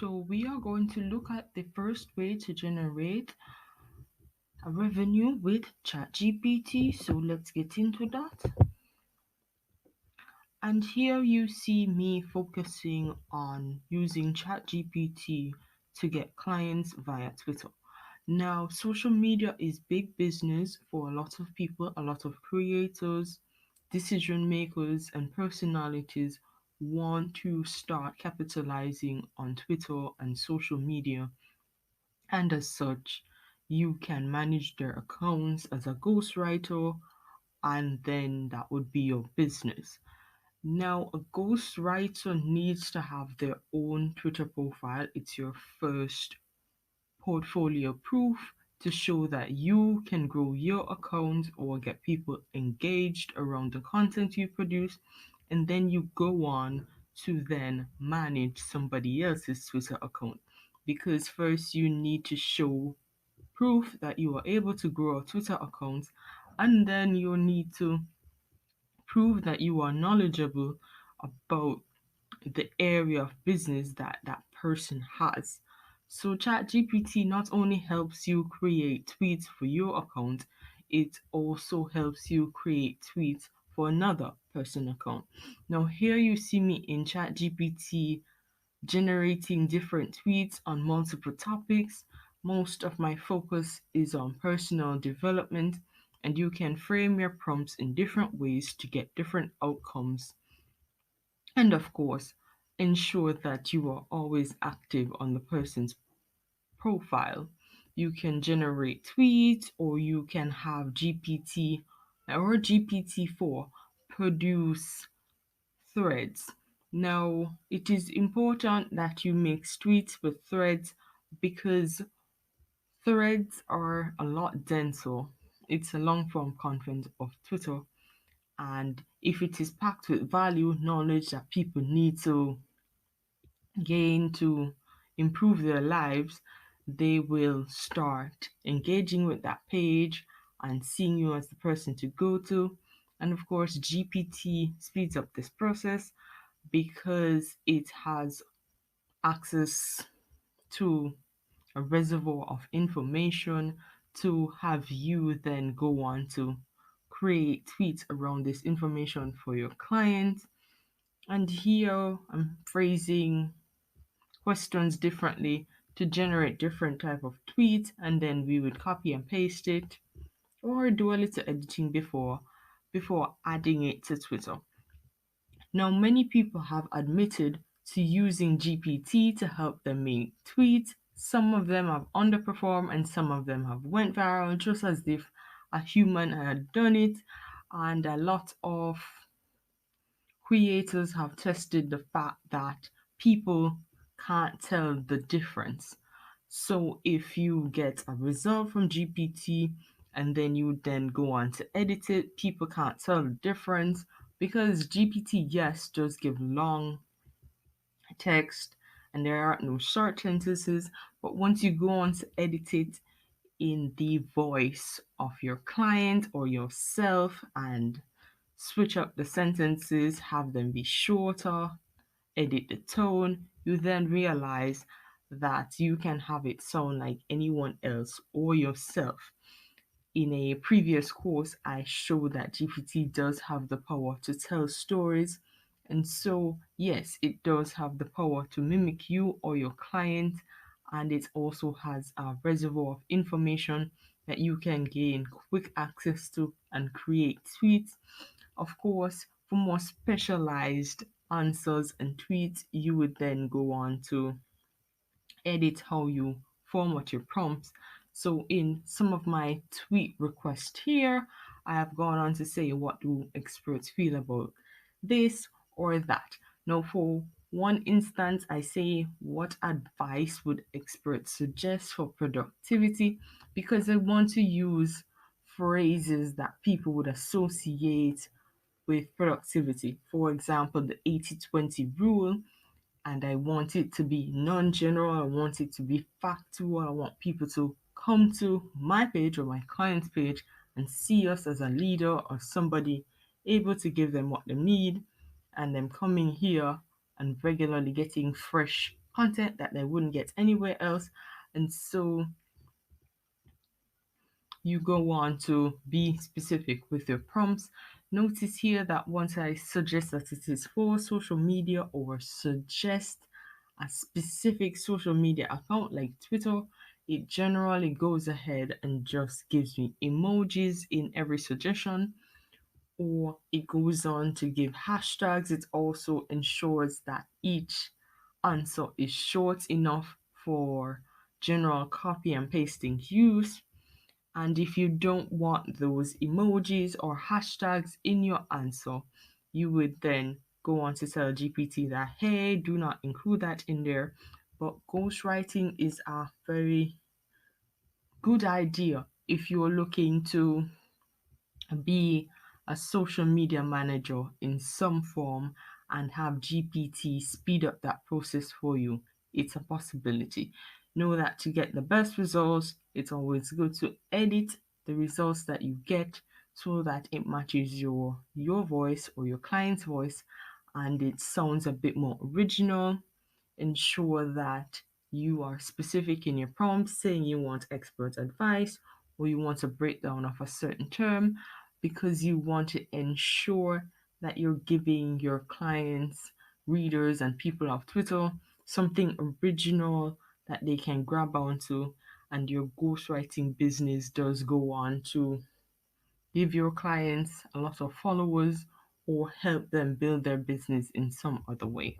So we are going to look at the first way to generate a revenue with ChatGPT. So let's get into that. And here you see me focusing on using ChatGPT to get clients via Twitter. Now, social media is big business for a lot of people, a lot of creators, decision makers, and personalities want to start capitalizing on Twitter and social media. And as such, you can manage their accounts as a ghostwriter, and then that would be your business. Now, a ghostwriter needs to have their own Twitter profile. It's your first portfolio proof to show that you can grow your account or get people engaged around the content you produce. And then you go on to then manage somebody else's Twitter account. Because first you need to show proof that you are able to grow a Twitter account, and then you need to prove that you are knowledgeable about the area of business that that person has. So ChatGPT not only helps you create tweets for your account, it also helps you create tweets for another person account. Now here you see me in ChatGPT generating different tweets on multiple topics. Most of my focus is on personal development, and you can frame your prompts in different ways to get different outcomes. And of course, ensure that you are always active on the person's profile. You can generate tweets, or you can have GPT or GPT-4 produce threads. Now, it is important that you mix tweets with threads because threads are a lot denser. It's a long form content of Twitter, and if it is packed with value, knowledge that people need to gain to improve their lives, they will start engaging with that page and seeing you as the person to go to. And of course, GPT speeds up this process because it has access to a reservoir of information to have you then go on to create tweets around this information for your client. And here I'm phrasing questions differently to generate different type of tweets, and then we would copy and paste it or do a little editing before adding it to Twitter. Now, many people have admitted to using GPT to help them make tweets. Some of them have underperformed and some of them have went viral, just as if a human had done it. And a lot of creators have tested the fact that people can't tell the difference. So if you get a result from GPT and then you then go on to edit it, people can't tell the difference because GPT, yes, does give long text and there are no short sentences, but once you go on to edit it in the voice of your client or yourself and switch up the sentences, have them be shorter, edit the tone, you then realize that you can have it sound like anyone else or yourself. In a previous course, I showed that GPT does have the power to tell stories. And so, yes, it does have the power to mimic you or your client. And it also has a reservoir of information that you can gain quick access to and create tweets. Of course, for more specialized answers and tweets, you would then go on to edit how you format your prompts. So in some of my tweet requests here, I have gone on to say what do experts feel about this or that. Now for one instance, I say what advice would experts suggest for productivity because I want to use phrases that people would associate with productivity. For example, the 80-20 rule, and I want it to be non general, I want it to be factual. I want people to come to my page or my client's page and see us as a leader or somebody able to give them what they need, and them coming here and regularly getting fresh content that they wouldn't get anywhere else. And so you go on to be specific with your prompts. Notice here that once I suggest that it is for social media or suggest a specific social media account like Twitter, it generally goes ahead and just gives me emojis in every suggestion, or it goes on to give hashtags. It also ensures that each answer is short enough for general copy and pasting use. And if you don't want those emojis or hashtags in your answer, you would then go on to tell GPT that, hey, do not include that in there. But ghostwriting is a very good idea if you're looking to be a social media manager in some form and have GPT speed up that process for you. It's a possibility. Know that to get the best results, it's always good to edit the results that you get so that it matches your voice or your client's voice and it sounds a bit more original. Ensure that you are specific in your prompt, saying you want expert advice or you want a breakdown of a certain term, because you want to ensure that you're giving your clients, readers, and people of Twitter something original that they can grab onto. And your ghostwriting business does go on to give your clients a lot of followers or help them build their business in some other way.